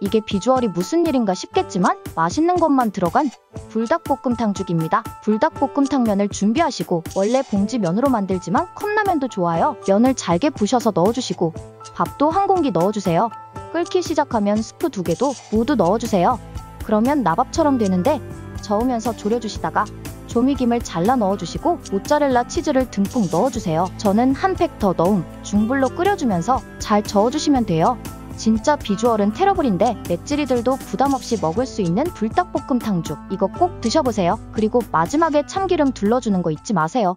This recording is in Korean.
이게 비주얼이 무슨 일인가 싶겠지만 맛있는 것만 들어간 불닭볶음탕죽입니다. 불닭볶음탕면을 준비하시고, 원래 봉지 면으로 만들지만 컵라면도 좋아요. 면을 잘게 부셔서 넣어주시고 밥도 한 공기 넣어주세요. 끓기 시작하면 스프 2개도 모두 넣어주세요. 그러면 나밥처럼 되는데 저으면서 졸여주시다가 조미김을 잘라 넣어주시고 모짜렐라 치즈를 듬뿍 넣어주세요. 저는 한 팩 더 넣음 중불로 끓여주면서 잘 저어주시면 돼요. 진짜 비주얼은 테러블인데 맷찔이들도 부담없이 먹을 수 있는 불닭볶음탕죽, 이거 꼭 드셔보세요. 그리고 마지막에 참기름 둘러주는 거 잊지 마세요.